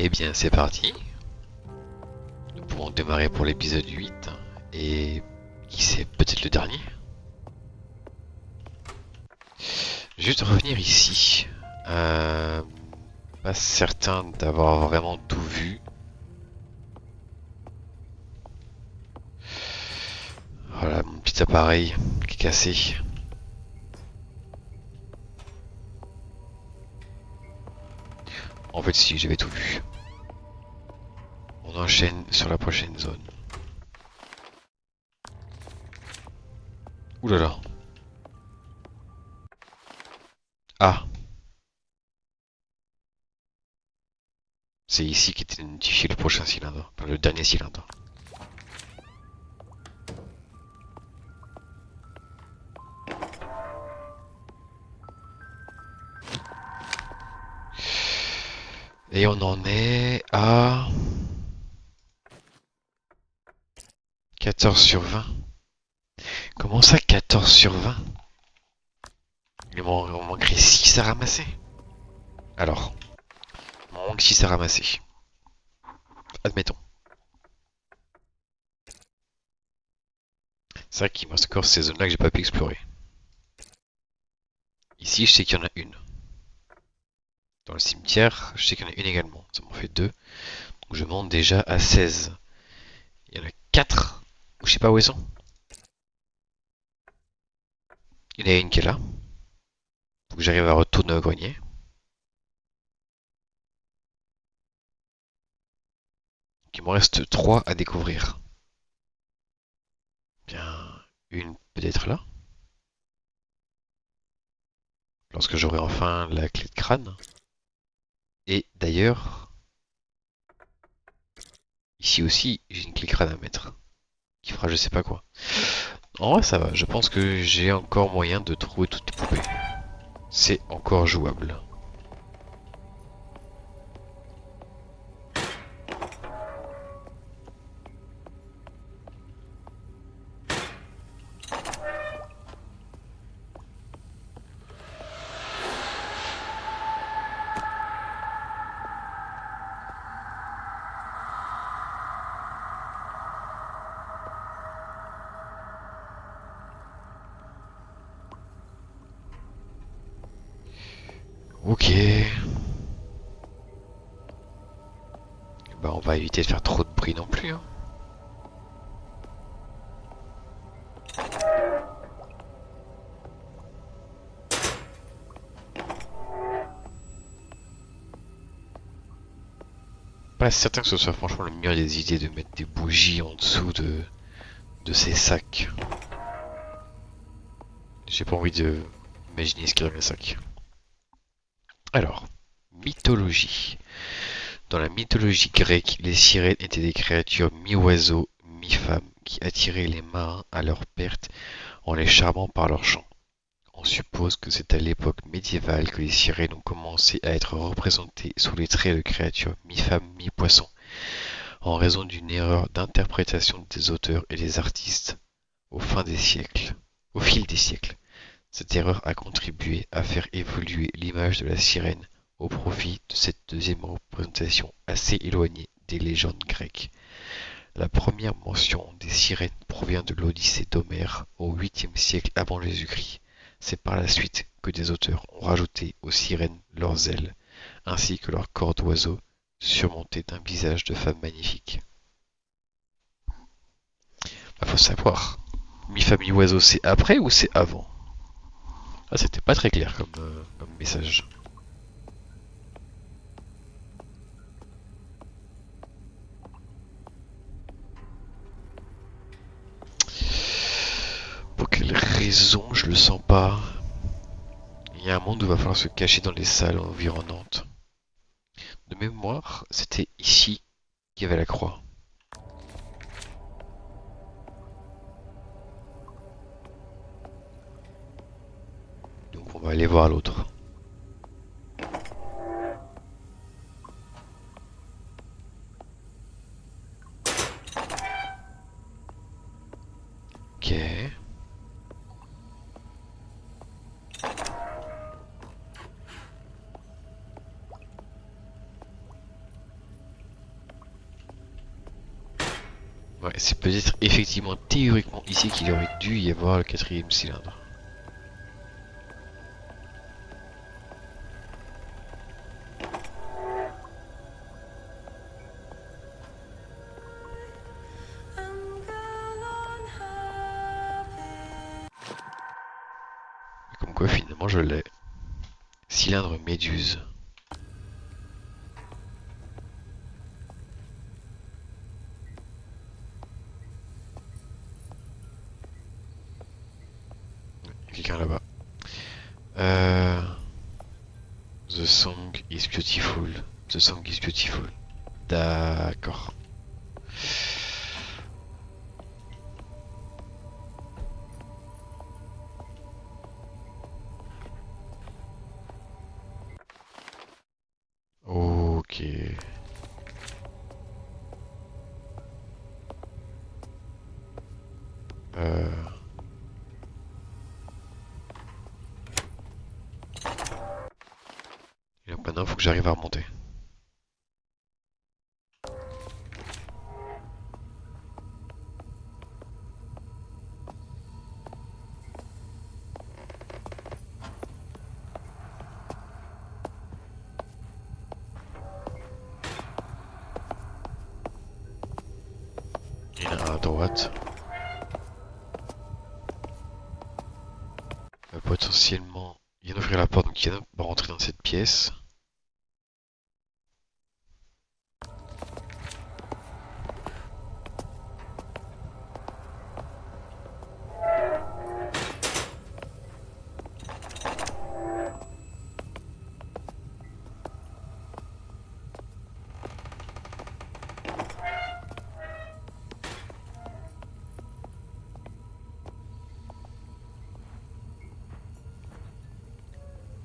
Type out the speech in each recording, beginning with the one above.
Eh bien, c'est parti. Nous pourrons démarrer pour l'épisode 8. Et qui sait, peut-être le dernier. Juste revenir ici. Pas certain d'avoir vraiment tout vu. Voilà, mon petit appareil qui est cassé. En fait, si, j'avais tout vu. On enchaîne sur la prochaine zone. Ouh là là. Ah, c'est ici qu'était notifié le prochain cylindre. Enfin, le dernier cylindre. Et on en est à 14 sur 20. Comment ça 14 sur 20? Il m'en manquerait 6 à ramasser. Alors, il m'en manque 6 à ramasser. Admettons. C'est vrai qu'il me reste encore ces zones-là que j'ai pas pu explorer. Ici, je sais qu'il y en a une. Dans le cimetière, je sais qu'il y en a une également. Ça m'en fait 2. Donc je monte déjà à 16. Il y en a 4. Je sais pas où elles sont. Il y en a une qui est là. Faut que j'arrive à retourner au grenier. Donc il me reste 3 à découvrir. Bien, une peut-être là. Lorsque j'aurai enfin la clé de crâne. Et d'ailleurs, ici aussi, j'ai une clé de crâne à mettre. Qui fera je sais pas quoi. En vrai, ça va. Je pense que j'ai encore moyen de trouver toutes les poupées. C'est encore jouable. Ok. Bah, on va éviter de faire trop de bruit non plus, hein. Pas certain que ce soit franchement le meilleur des idées de mettre des bougies en dessous de ces sacs. J'ai pas envie de imaginer ce qu'il y a dans le sac. Alors, mythologie. Dans la mythologie grecque, les sirènes étaient des créatures mi-oiseaux, mi-femmes, qui attiraient les marins à leur perte en les charmant par leur chant. On suppose que c'est à l'époque médiévale que les sirènes ont commencé à être représentées sous les traits de créatures mi-femmes, mi-poissons, en raison d'une erreur d'interprétation des auteurs et des artistes au fil des siècles. Cette erreur a contribué à faire évoluer l'image de la sirène au profit de cette deuxième représentation assez éloignée des légendes grecques. La première mention des sirènes provient de l'Odyssée d'Homère au 8e siècle avant Jésus-Christ. C'est par la suite que des auteurs ont rajouté aux sirènes leurs ailes, ainsi que leur corps d'oiseau, surmonté d'un visage de femme magnifique. Bah, faut savoir, mi-famille oiseau, c'est après ou c'est avant? Ah, c'était pas très clair comme message. Pour quelle raison je le sens pas? Il y a un monde où il va falloir se cacher dans les salles environnantes. De mémoire, c'était ici qu'il y avait la croix. Donc on va aller voir l'autre. Ok. Ouais, c'est peut-être effectivement théoriquement ici qu'il aurait dû y avoir le quatrième cylindre. Comme quoi finalement je l'ai. Cylindre méduse. Quelqu'un là-bas. Euh... The song is beautiful. The song is beautiful. D'accord. Ok. Euh... Et donc maintenant, il faut que j'arrive à remonter. Il y en a un à droite. Potentiellement, il vient d'ouvrir la porte, donc il va rentrer dans cette pièce.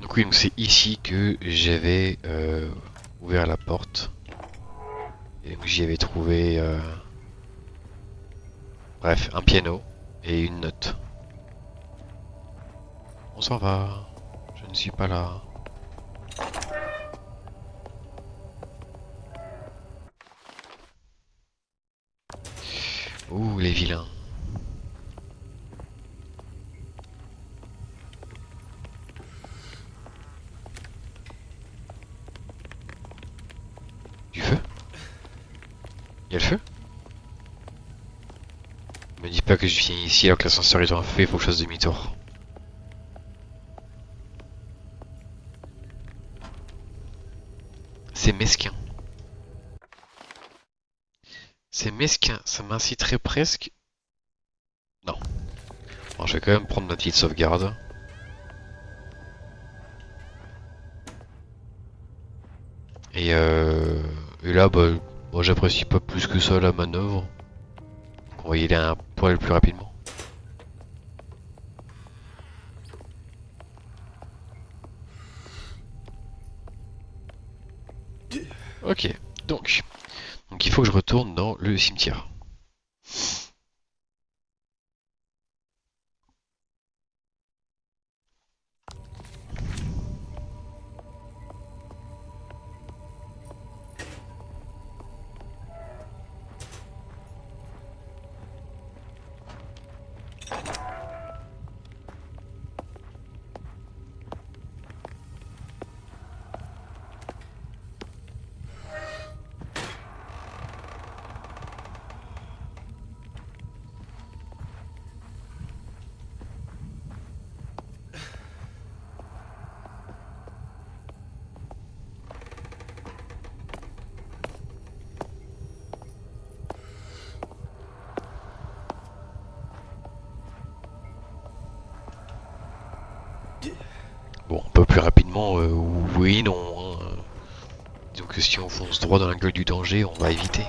Donc oui, donc c'est ici que j'avais ouvert la porte. Et donc j'y avais trouvé, bref, un piano et une note. On s'en va. Je ne suis pas là. Ouh, les vilains. Du feu? Il y a le feu? Me dis pas que je viens ici alors que l'ascenseur est en feu, il faut que je fasse demi-tour. C'est mesquin. C'est mesquin, ça m'inciterait presque... Non. Bon, je vais quand même prendre ma petite sauvegarde. Et, euh... Et là, bah, moi j'apprécie pas plus que ça la manœuvre. On va y aller un poil plus rapidement. Ok, donc il faut que je retourne dans le cimetière. Bon, un peu plus rapidement, oui, non. Hein. Disons que si on fonce droit dans la gueule du danger, on va éviter.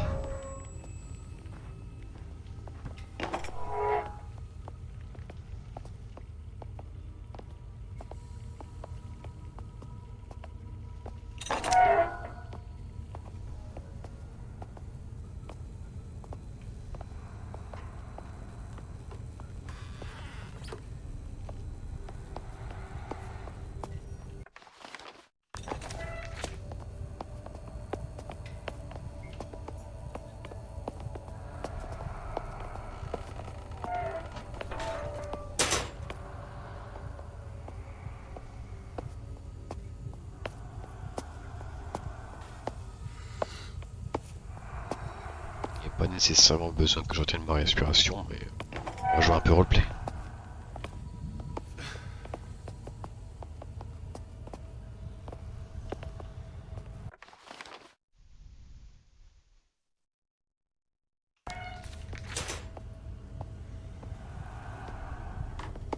pas nécessairement besoin que je retienne ma respiration, mais on va jouer un peu roleplay.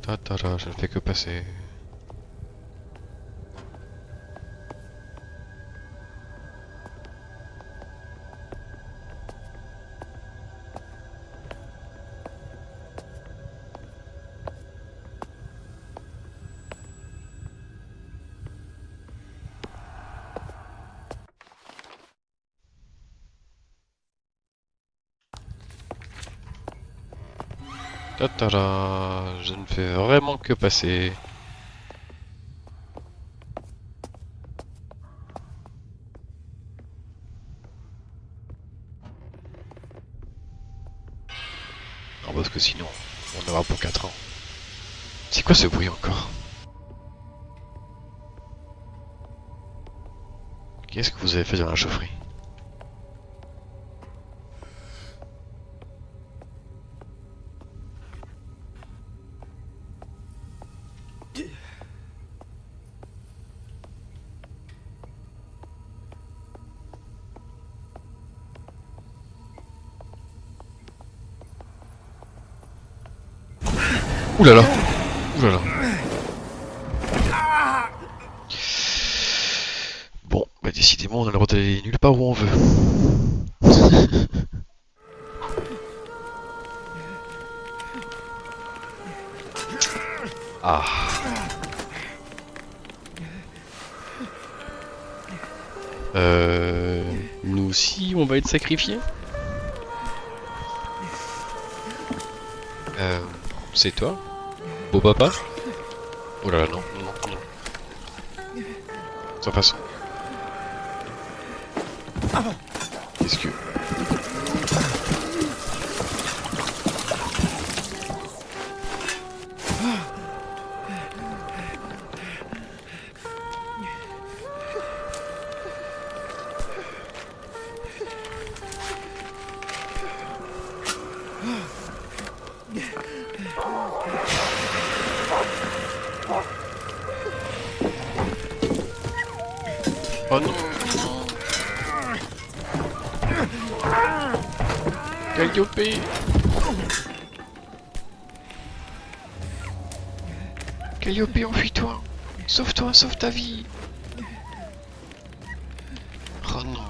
Tatara, je ne fais que passer. Tatara, je ne fais vraiment que passer. Non, parce que sinon, on aura pour 4 ans. C'est quoi ce bruit encore? Qu'est-ce que vous avez fait dans la chaufferie? Ouh là là! Ouh là là! Bon, bah décidément, on a le droit d'aller nulle part où on veut. Ah. Nous aussi, on va être sacrifiés? C'est toi? Beau papa? Oh là là, non, non, non, non. Sans façon. Qu'est-ce que... Oh non! Calliope! Calliope, enfuis-toi! Sauve-toi, sauve ta vie! Oh non!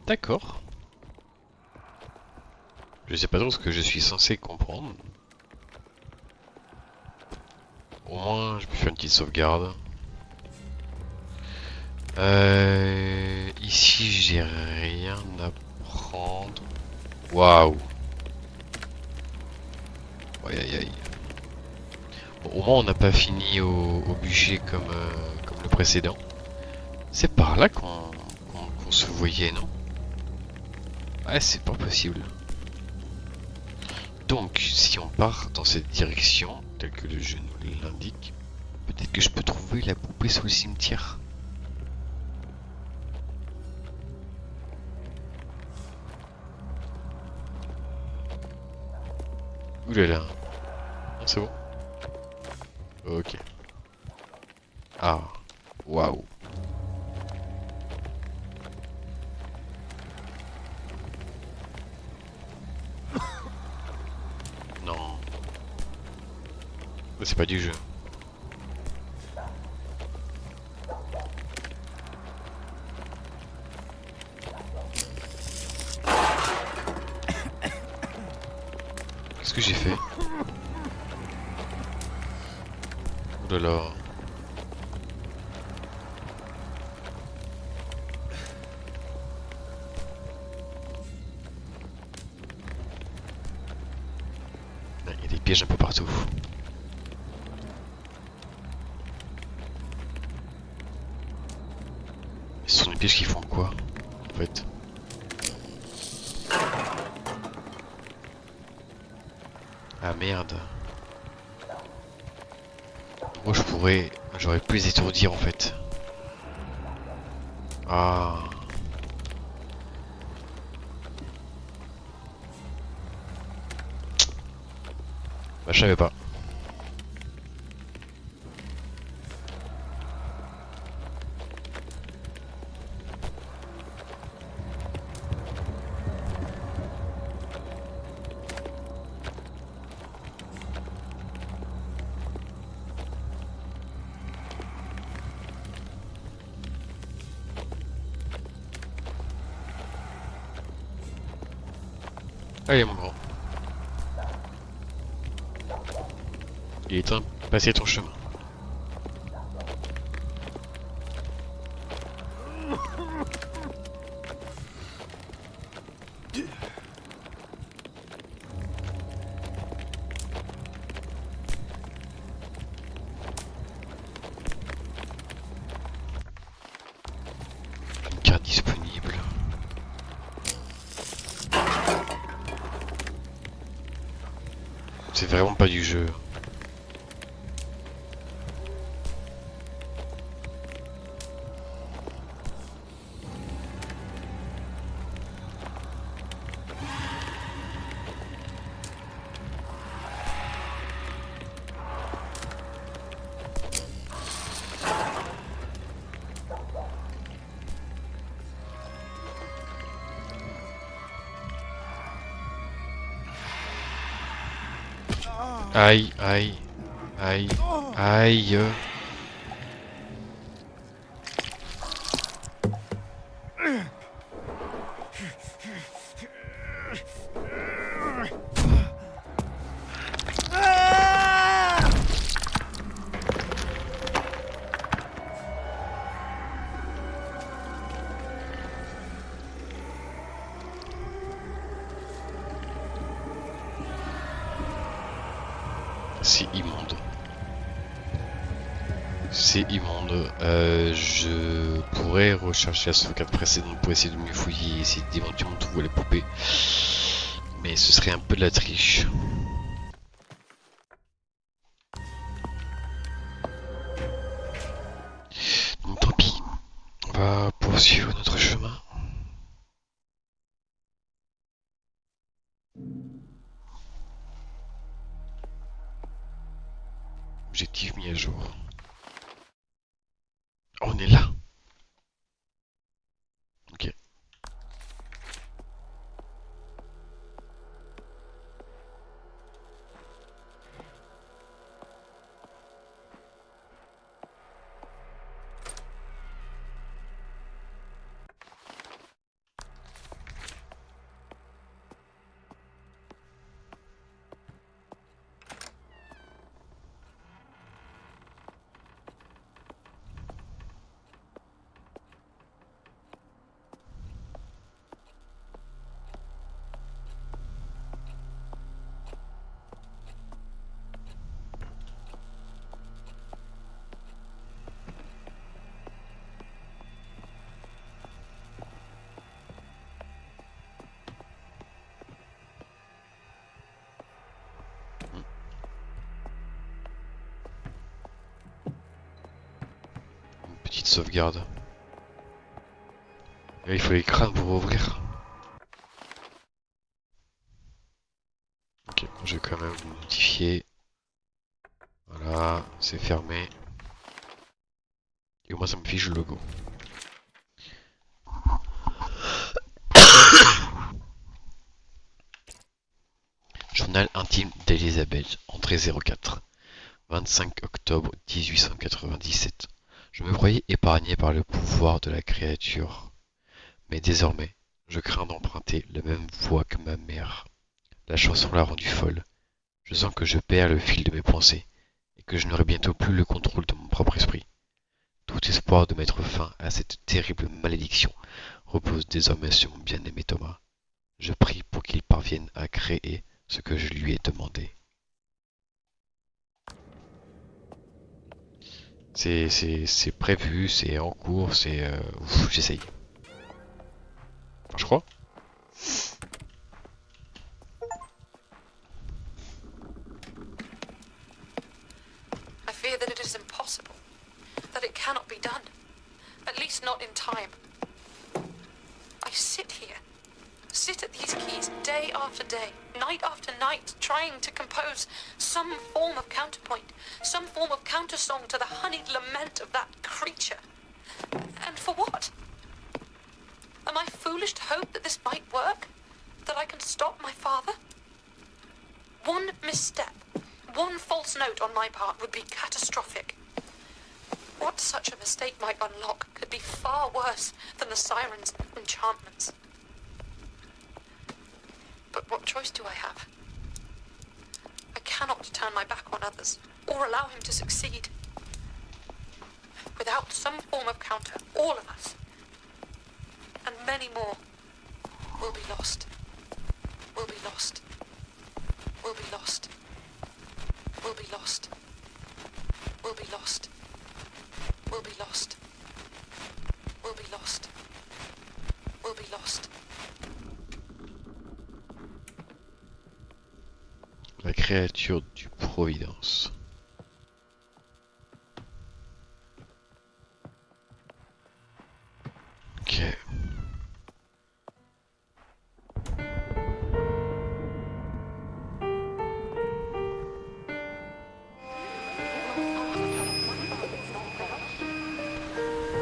D'accord. Je sais pas trop ce que je suis censé comprendre. Au moins, je peux faire une petite sauvegarde. Ici, j'ai rien à prendre. Waouh. Aïe aïe aïe. Bon, au moins, on n'a pas fini au bûcher comme le précédent. C'est par là qu'on se voyait, non? Ouais, c'est pas possible. Donc, si on part dans cette direction, telle que le jeu nous l'indique, peut-être que je peux trouver la poupée sous le cimetière. Ouh là là. Non, c'est bon. Ok. Ah. Waouh. Non. C'est pas du jeu. que j'ai fait? Oh là là. Il y a des pièges un peu partout. Ce sont des pièges qui font quoi, en fait? Ah merde. Moi j'aurais pu les étourdir en fait. Ah. Bah je savais pas. Allez mon grand. Il est temps de passer ton chemin. Une carte disponible. C'est vraiment pas du jeu. Aïe, aïe, aïe, aïe. C'est immonde. C'est immonde. Je pourrais rechercher la sauvegarde précédente pour essayer de mieux fouiller et essayer d'éventuellement trouver les poupées. Mais ce serait un peu de la triche. Donc tant pis. On va poursuivre notre chemin. Objectif mis à jour. On est là. Ok. Petite sauvegarde. Et il faut les crânes pour ouvrir. Ok, je vais quand même vous notifier. Voilà, c'est fermé. Et moi ça me fiche le logo. Journal intime d'Elisabeth, entrée 04. 25 octobre 1897. Je me croyais épargné par le pouvoir de la créature. Mais désormais, je crains d'emprunter la même voie que ma mère. La chanson l'a rendue folle, Je sens que je perds le fil de mes pensées et que je n'aurai bientôt plus le contrôle de mon propre esprit. Tout espoir de mettre fin à cette terrible malédiction repose désormais sur mon bien-aimé Thomas. Je prie pour qu'il parvienne à créer ce que je lui ai demandé. C'est prévu, c'est en cours, j'essaye. Enfin, je crois. I fear that it is impossible, that it cannot be done, at least not in time. I sit at these keys day after day, night after night, trying to compose some form of counterpoint, some form of countersong to the honeyed lament of that creature. And for what? Am I foolish to hope that this might work? That I can stop my father? One misstep, one false note on my part would be catastrophic. What such a mistake might unlock could be far worse than the siren's enchantments. But what choice do I have? I cannot turn my back on others, or allow him to succeed. Without some form of counter, all of us, and many more, will be lost. Will be lost. Will be lost. Will be lost. Will be lost. Will be lost. Will be lost. Will be lost. La créature du Providence. Ok.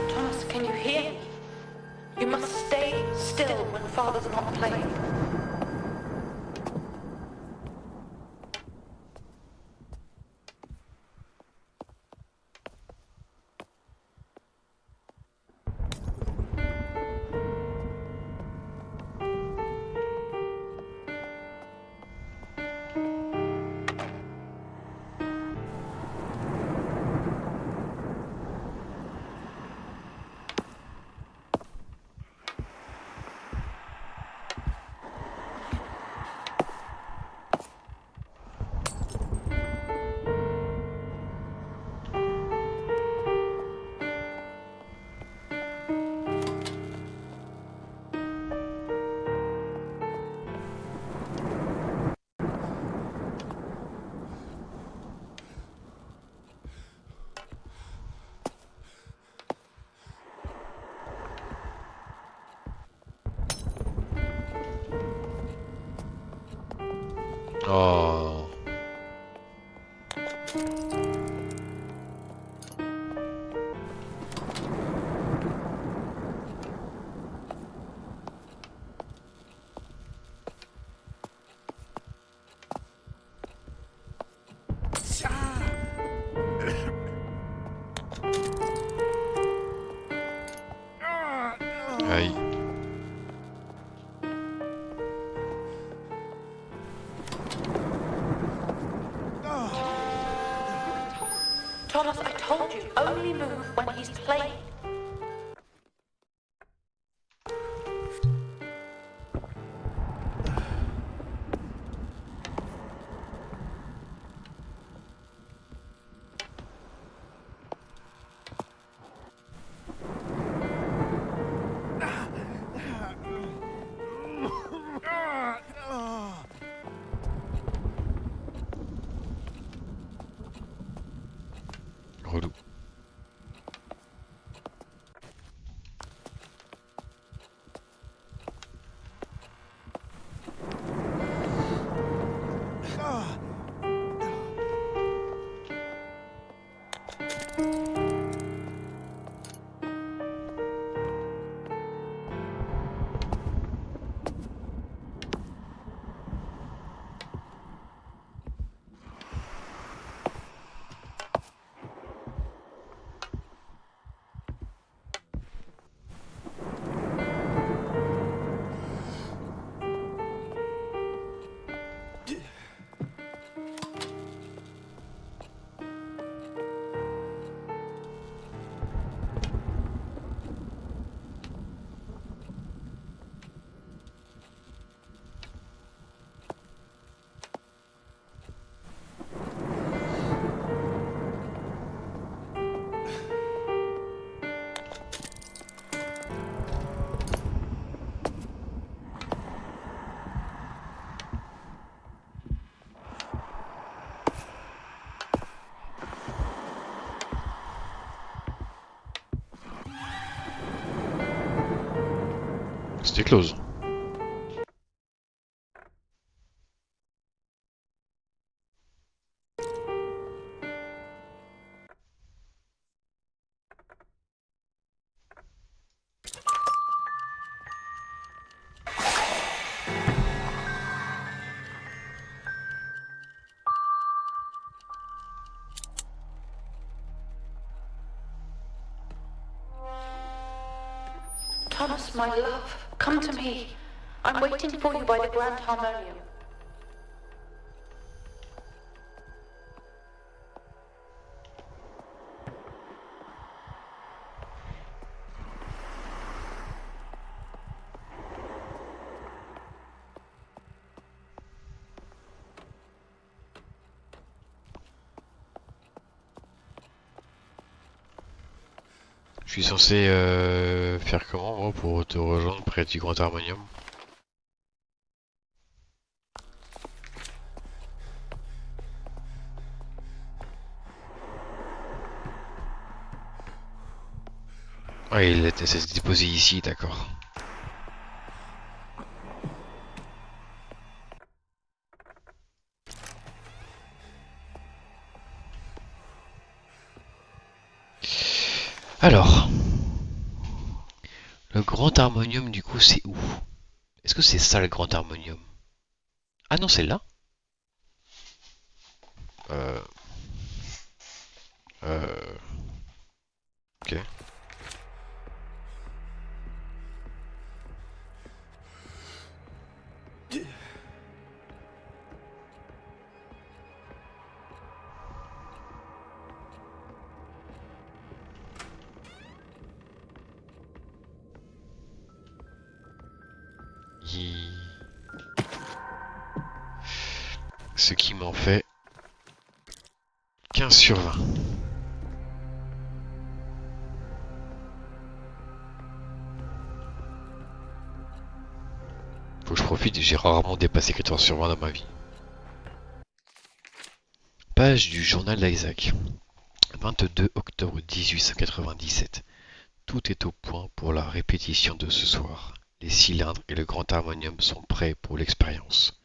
Thomas, can you hear me? You must stay still when Father's not playing. Oh. Aïe. Thomas, I told you, only move when he's playing. Relou. C'était close. Thomas, my love, come to me. I'm waiting for you by the Grand Harmonium. Je suis censé faire comment moi pour te rejoindre près du Grand Harmonium? Ah, s'est déposé ici, d'accord. Alors, le Grand Harmonium du coup c'est où? Est-ce que c'est ça le Grand Harmonium? Ah non, c'est là? Euh... Euh... Ok. Ce qui m'en fait 15 sur 20. Faut que je profite, j'ai rarement dépassé 14 sur 20 dans ma vie. Page du journal d'Isaac. 22 octobre 1897. Tout est au point pour la répétition de ce soir. Les cylindres et le grand harmonium sont prêts pour l'expérience.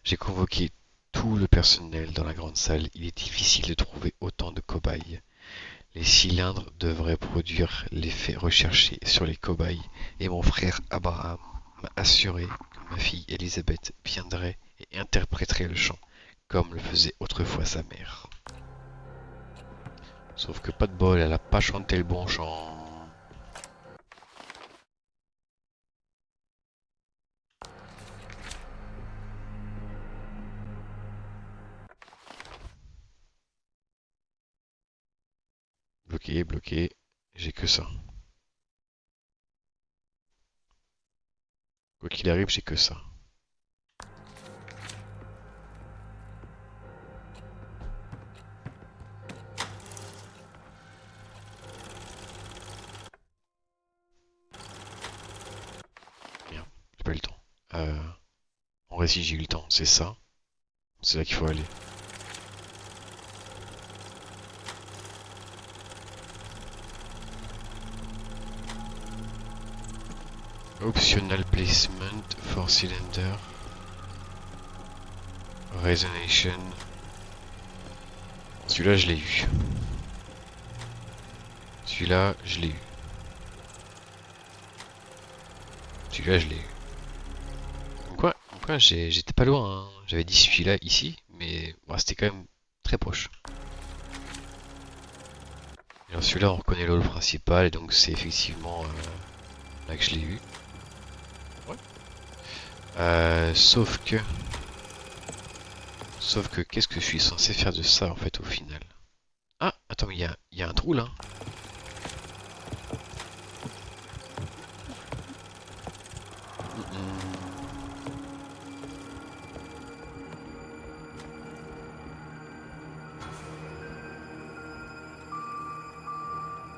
J'ai convoqué tout le personnel dans la grande salle. Il est difficile de trouver autant de cobayes. Les cylindres devraient produire l'effet recherché sur les cobayes et mon frère Abraham m'a assuré que ma fille Elisabeth viendrait et interpréterait le chant comme le faisait autrefois sa mère. Sauf que pas de bol, elle a pas chanté le bon chant. Bloqué, bloqué, j'ai que ça. Quoi qu'il arrive, j'ai que ça. Merde, j'ai pas eu le temps. En récit, j'ai eu le temps, c'est ça. C'est là qu'il faut aller. Optional placement for cylinder. Resonation. Celui-là, je l'ai eu. Celui-là, je l'ai eu. Celui-là, je l'ai eu. Donc quoi, j'étais pas loin, hein. J'avais dit celui-là ici, mais bon, c'était quand même très proche. Et alors celui-là, on reconnaît le hall principal, et donc c'est effectivement là que je l'ai eu. Ouais. Sauf que, qu'est-ce que je suis censé faire de ça en fait au final? Ah, attends, mais il y a un trou là.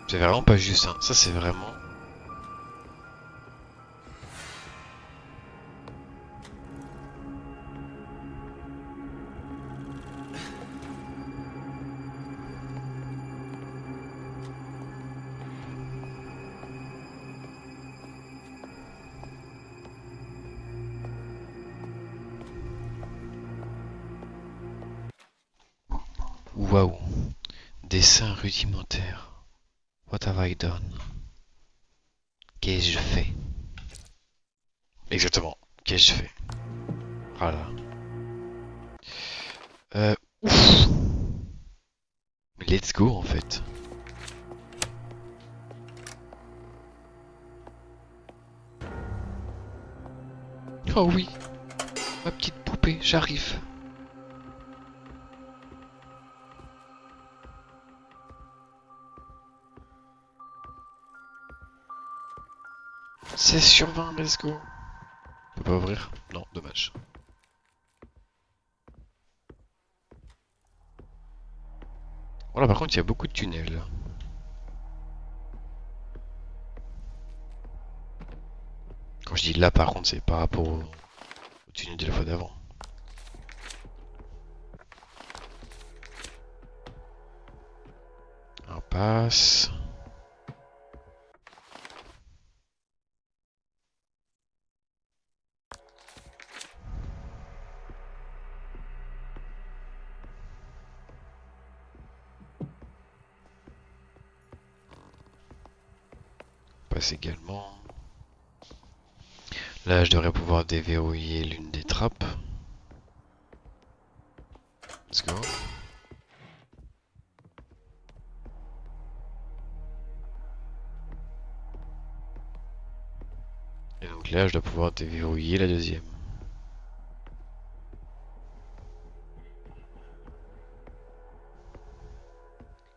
C'est vraiment pas juste, hein. Ça c'est vraiment... waouh. Dessin rudimentaire. What have I done? Qu'est-ce que je fais? Exactement. Qu'est-ce que je fais? Voilà. Ouf. Mais let's go en fait. Oh oui. Ma petite poupée, j'arrive. C'est sur 20, let's go. On peut pas ouvrir? Non, dommage. Voilà, par contre, il y a beaucoup de tunnels. Quand je dis là, par contre, c'est par rapport au tunnel de la fois d'avant. Impasse. Passe également. Là, je devrais pouvoir déverrouiller l'une des trappes. Let's go. Et donc là, je dois pouvoir déverrouiller la deuxième.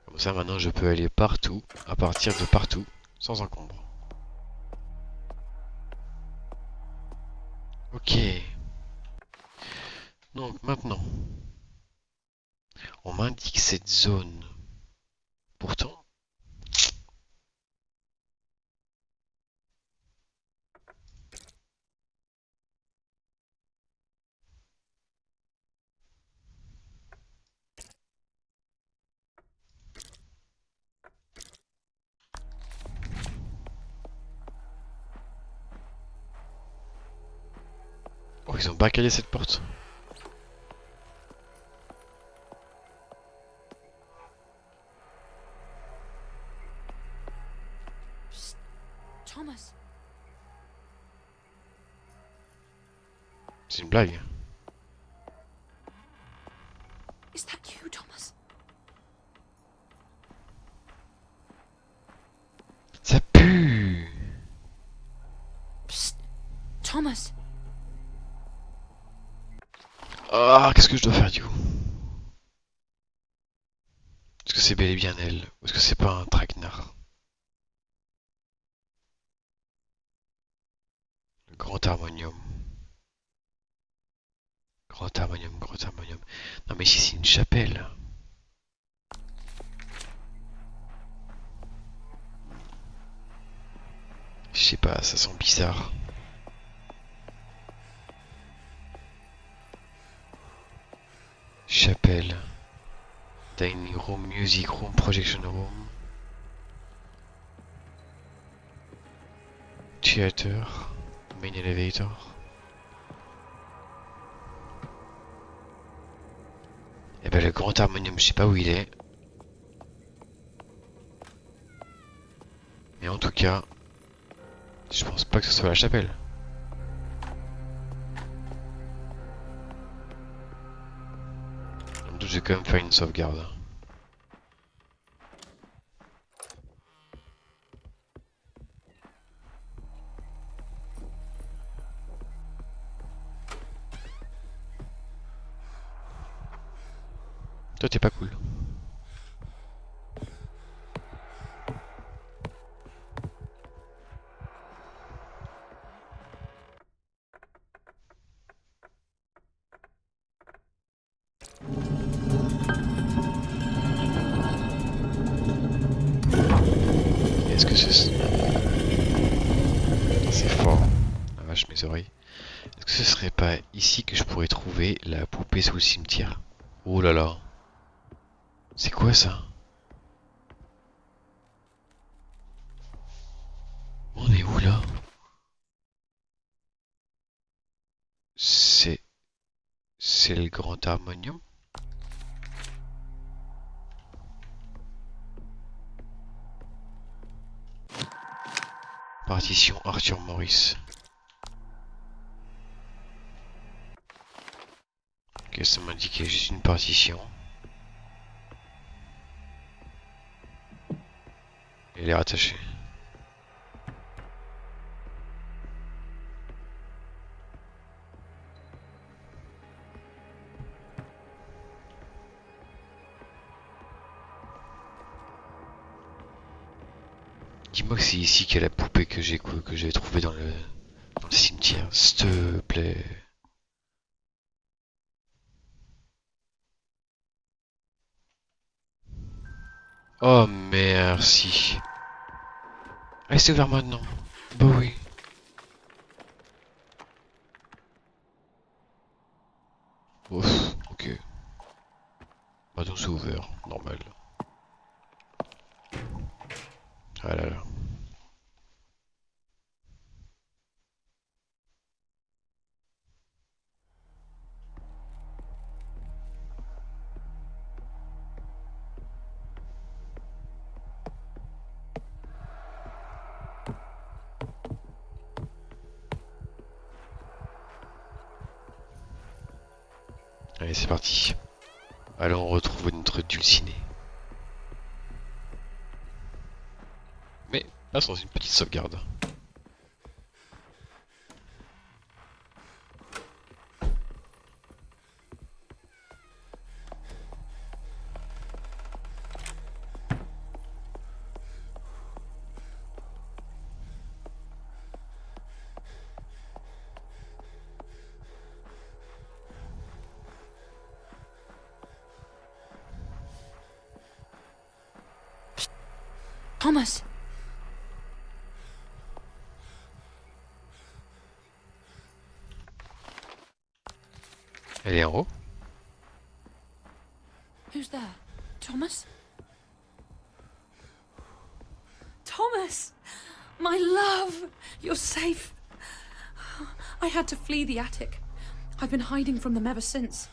Comme ça, maintenant, je peux aller partout, à partir de partout, sans encombre. Ok. Donc maintenant, on m'indique cette zone. Pourtant, oh, ils ont barricadé cette porte. Psst. Thomas. C'est une blague. Is that you, Thomas? Ça pue. Psst. Thomas. Ah, qu'est-ce que je dois faire du coup? Est-ce que c'est bel et bien elle? Ou est-ce que c'est pas un traquenard? Le grand harmonium. Grand harmonium, grand harmonium. Non mais ici c'est une chapelle. Je sais pas, ça sent bizarre. Chapelle. Dining room, music room, projection room. Theater. Main elevator. Et ben le grand harmonium, je sais pas où il est. Mais en tout cas, je pense pas que ce soit la chapelle. Donc je vais quand même faire une sauvegarde. Toi t'es pas cool. Est-ce que c'est fort. La vache mes oreilles. Est-ce que ce serait pas ici que je pourrais trouver la poupée sous le cimetière? Oh là là. C'est quoi ça? On est où là? C'est... C'est le grand harmonium? Partition Arthur Morris. Ok, ça m'indiquait juste une partition. Elle est rattachée. Dis-moi que c'est ici qu'il y a la poupée que j'ai trouvée dans le cimetière, s'il te plaît. Oh merci. Ah, c'est ouvert maintenant. Bah oui. Ouf, ok. Bah donc c'est ouvert, normal. Ah là là. Allez, c'est parti. Allons retrouver notre dulciné. Mais pas sans une petite sauvegarde. Thomas! Elle est en haut. Who's there? Thomas? Thomas! My love! You're safe. I had to flee the attic. I've been hiding from them ever since.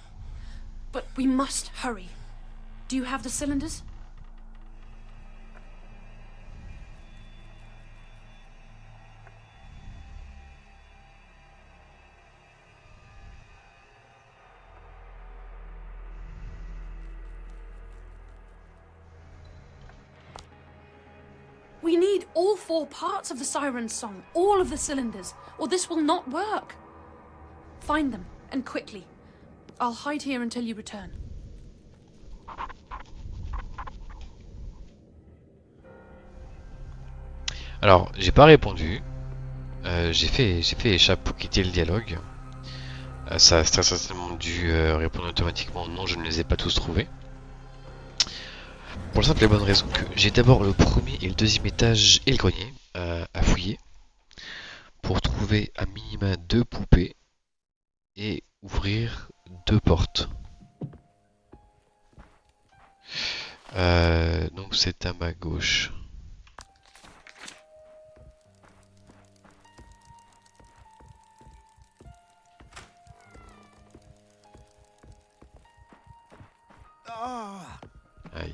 But we must hurry. Do you have the cylinders? We need all 4 parts of the siren's song, all of the cylinders, or this will not work. Find them, and quickly. I'll hide here until you return. Alors, j'ai pas répondu. J'ai fait échappe pour quitter le dialogue. Ça a très certainement dû répondre automatiquement non, je ne les ai pas tous trouvés. Pour la simple et bonne raison que j'ai d'abord le premier et le deuxième étage et le grenier à fouiller pour trouver à minima 2 poupées et ouvrir 2 portes. Donc c'est à ma gauche. Aïe.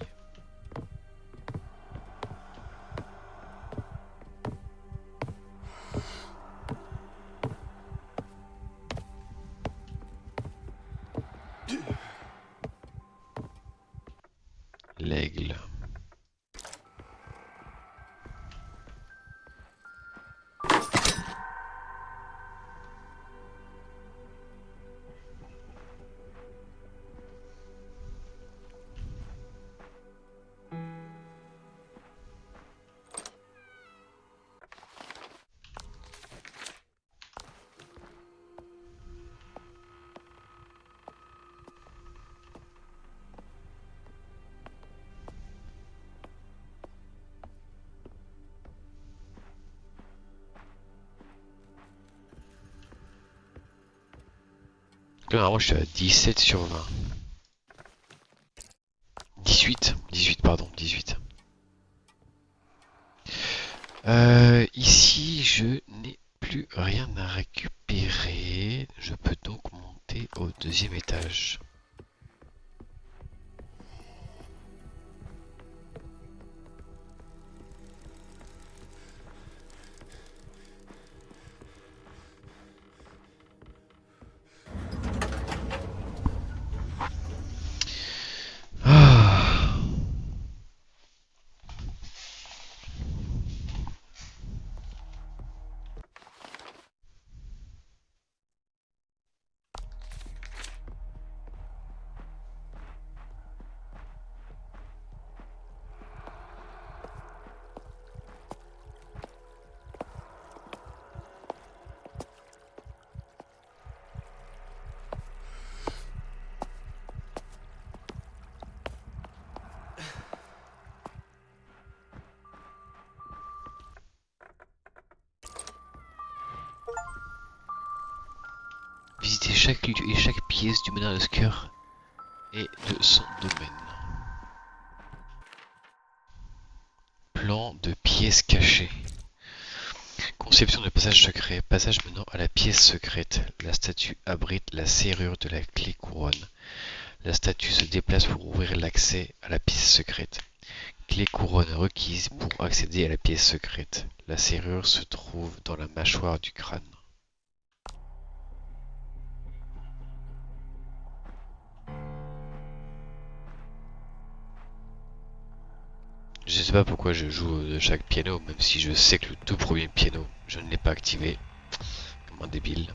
L'aigle. Là, normalement, je suis à 17 sur 20. 18 pardon, 18. Ici, je n'ai plus rien à récupérer. Je peux donc monter au deuxième étage. chaque lieu et chaque pièce du Manoir Lascar et de son domaine. Plan de pièces cachées. Conception de passage secret. Passage menant à la pièce secrète. La statue abrite la serrure de la clé couronne. La statue se déplace pour ouvrir l'accès à la pièce secrète. Clé couronne requise pour accéder à la pièce secrète. La serrure se trouve dans la mâchoire du crâne. Je sais pas pourquoi je joue de chaque piano, même si je sais que le tout premier piano, je ne l'ai pas activé. Comme un débile.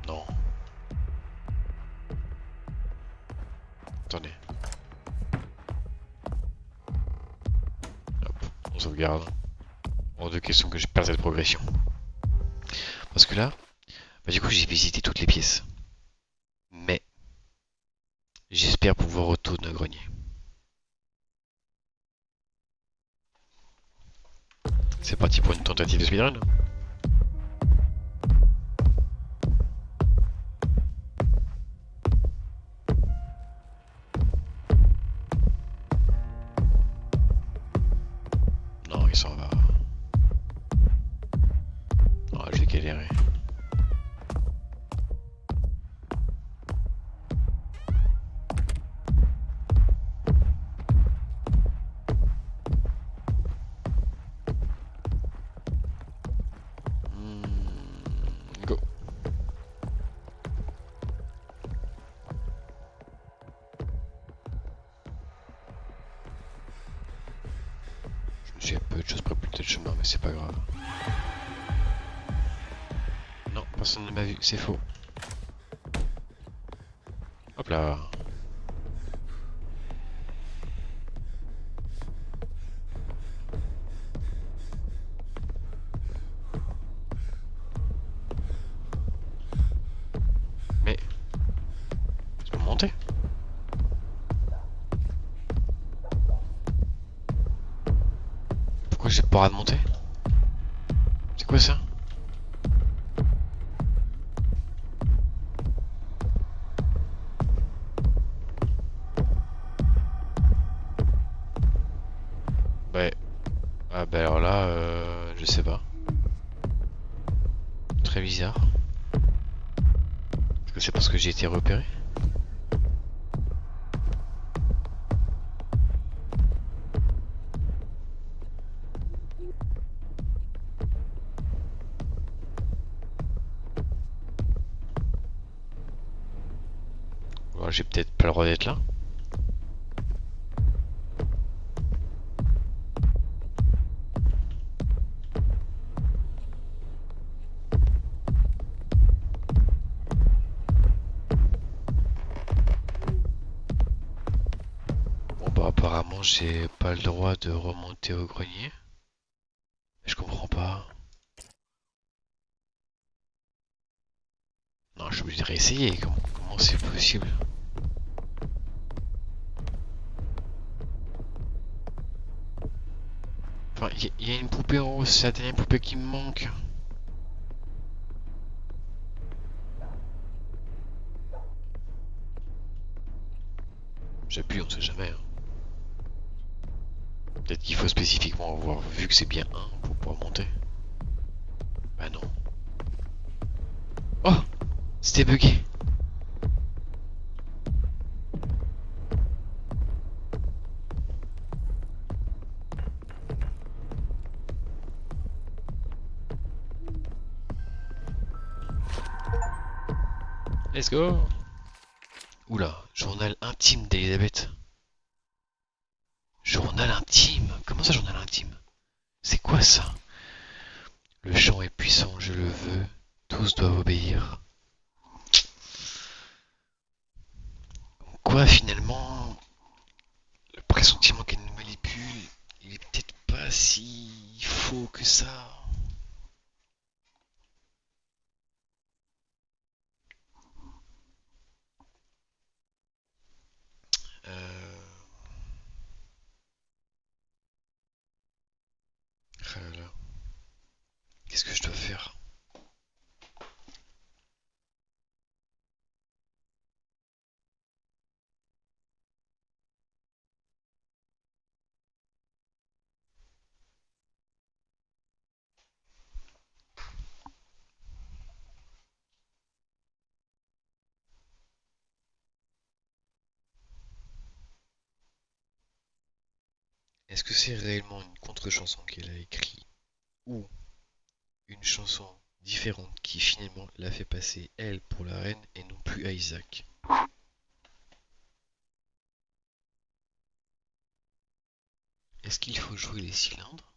Non. Attendez. Hop, on sauvegarde. Hors de question que je perde cette progression. Parce que là, bah du coup j'ai visité toutes les pièces. Mais, j'espère pouvoir retourner au grenier. C'est parti pour une tentative de speedrun. Non, il s'en va. Oh, je vais galérer. Go. Je me suis peu de choses préparées de chemin, mais c'est pas grave. Non, personne ne m'a vu, c'est faux. Hop là. Mais, je peux monter. Pourquoi j'ai pas le droit de monter? C'est quoi ça? Ouais. Ah bah alors là, je sais pas. Très bizarre. Est-ce que c'est parce que j'ai été repéré? Ou alors j'ai peut-être pas le droit d'être là? Bon bah apparemment j'ai pas le droit de remonter au grenier. Je comprends pas. Non, je suis obligé de réessayer. Comment c'est possible? Enfin, il y a une poupée en haut, c'est la dernière poupée qui me manque. J'appuie, on sait jamais. Hein. Peut-être qu'il faut spécifiquement avoir vu que c'est bien un pour pouvoir monter. Bah non. Oh! C'était bugué. Let's go! Oula, journal intime d'Elisabeth. Journal intime? Comment ça, journal intime? C'est quoi ça? Le chant est puissant, je le veux. Tous doivent obéir. Quoi, finalement, le pressentiment qu'elle nous manipule, il est peut-être pas si faux que ça. Euh... ah là là. Qu'est-ce que je dois faire? Est-ce que c'est réellement une contre-chanson qu'elle a écrite ou une chanson différente qui finalement l'a fait passer elle pour la reine et non plus à Isaac? Est-ce qu'il faut jouer les cylindres?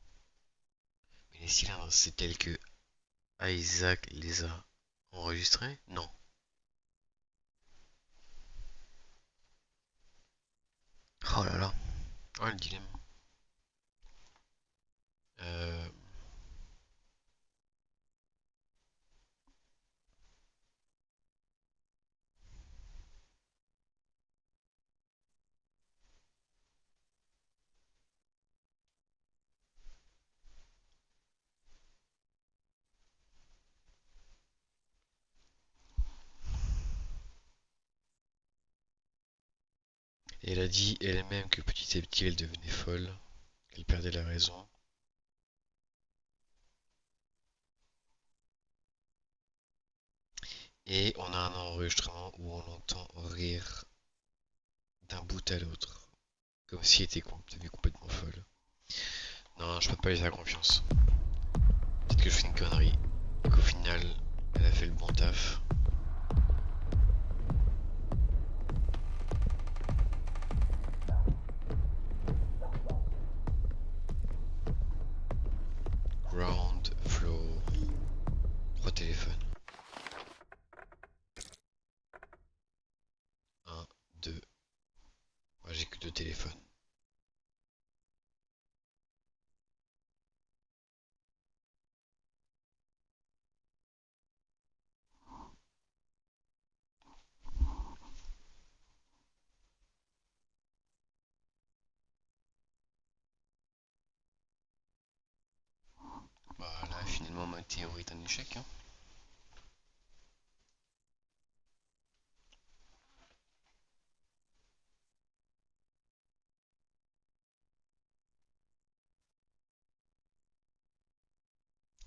Mais les cylindres, c'est tel que Isaac les a enregistrés? Non. Oh là là. Oh le dilemme. Euh, Elle a dit elle-même que petit à petit elle devenait folle, qu'elle perdait la raison. Et on a un enregistrement où on l'entend rire d'un bout à l'autre, comme si elle était devenue complètement folle. Non, je peux pas lui faire confiance. Peut-être que je fais une connerie, et qu'au final, elle a fait le bon taf. Ground floor. 3 téléphones. Un, 2. Moi j'ai que 2 téléphones. Bah là finalement ma théorie est un échec, hein.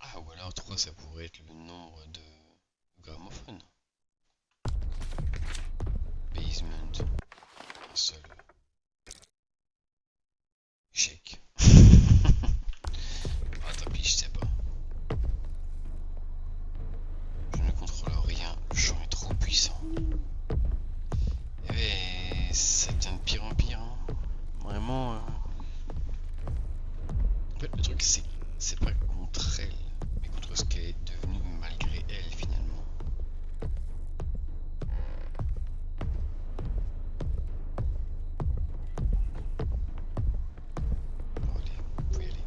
Ah ou alors 3 ça pourrait être le nombre de gramophones. Basement. Un seul. Échec. Ah tant pis, je sais pas. Je ne contrôle rien, le champ est trop puissant. Et ça devient de pire en pire, hein. Vraiment. En fait, le truc, c'est pas contre elle, mais contre ce qu'elle est devenue malgré elle, finalement. Bon, allez, faut y aller.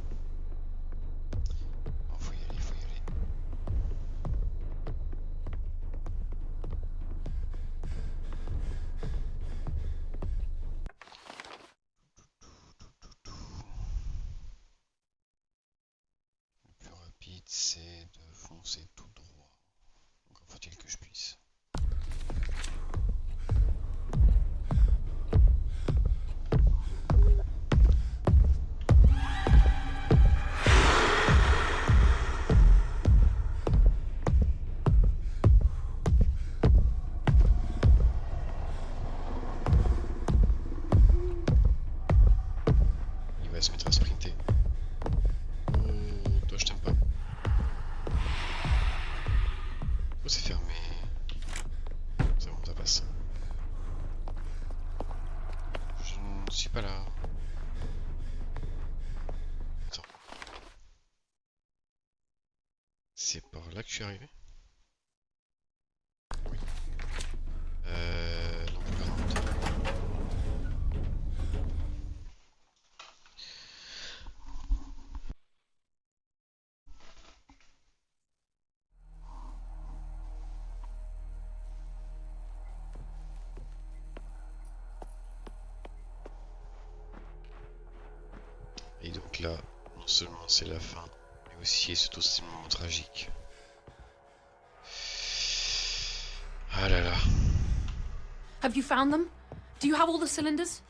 Bon, faut y aller, faut y aller. Le plus rapide, c'est de foncer tout droit. Encore faut-il que je puisse. Il va se mettre à sprinter. Oh, toi je t'aime pas. Oh, c'est fermé. C'est bon, ça passe. Je ne suis pas là. Attends. C'est par là que je suis arrivé? Oui. Non, plus grande. Et donc là, non seulement c'est la fin, mais aussi et surtout c'est le moment tragique. Ah là là. Have you found them? Do you have all the cylinders?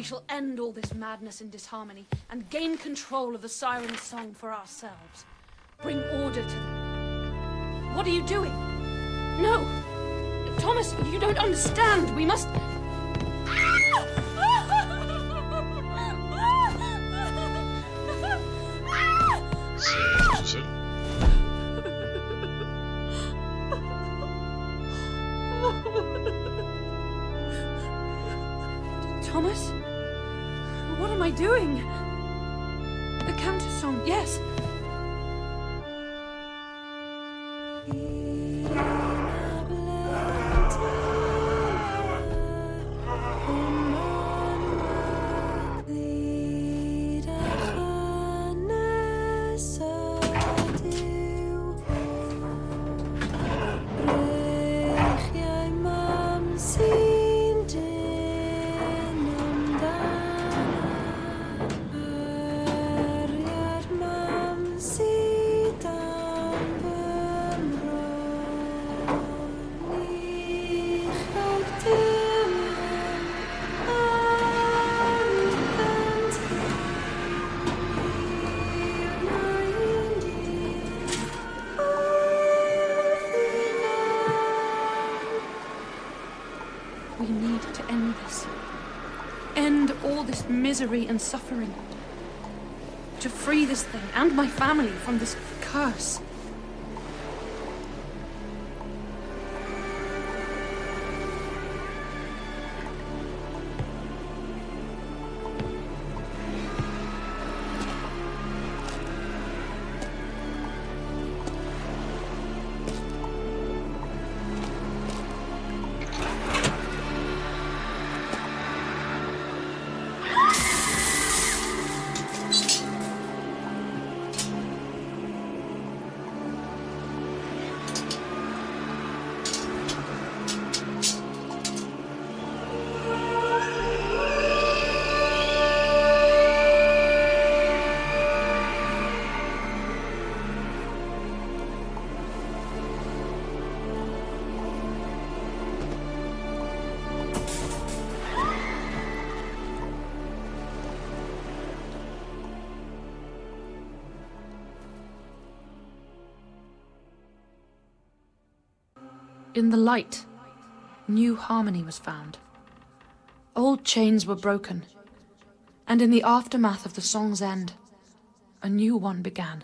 shall end all this madness and disharmony and gain control of the Siren's song for ourselves. Bring order to them. What are you doing? No! Thomas, you don't understand. We must... C'est tout seul. Thomas? What am I doing? The counter song, yes. We need to end this. End all this misery and suffering. To free this thing and my family from this curse. In the light, new harmony was found. Old chains were broken, and in the aftermath of the song's end, a new one began.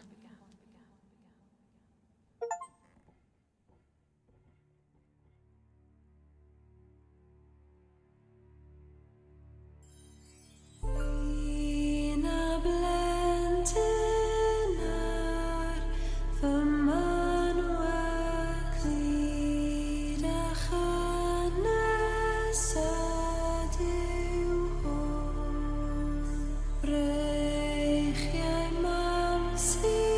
See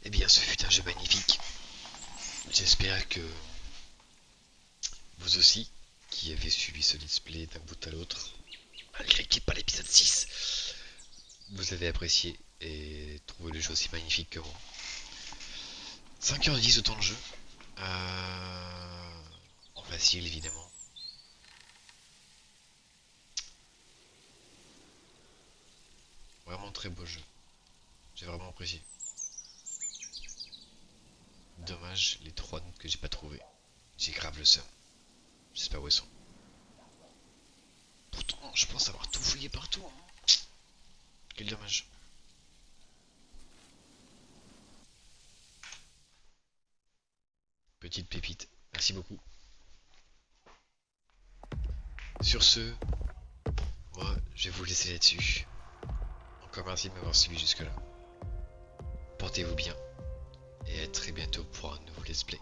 Eh bien, ce fut un jeu magnifique. J'espère que vous aussi, qui avez suivi ce let's play d'un bout à l'autre, malgré qu'il n'y ait pas l'épisode 6, vous avez apprécié et trouvé le jeu aussi magnifique que moi. 5h10 de temps de jeu. En facile, évidemment. Vraiment très beau jeu. J'ai vraiment apprécié. Dommage les 3 notes que j'ai pas trouvées. J'ai grave le seum. Je sais pas où elles sont. Pourtant, je pense avoir tout fouillé partout. Hein. Quel dommage. Petite pépite. Merci beaucoup. Sur ce, moi, je vais vous laisser là-dessus. Encore merci de m'avoir suivi jusque-là. Portez-vous bien. Et à très bientôt pour un nouveau let's play.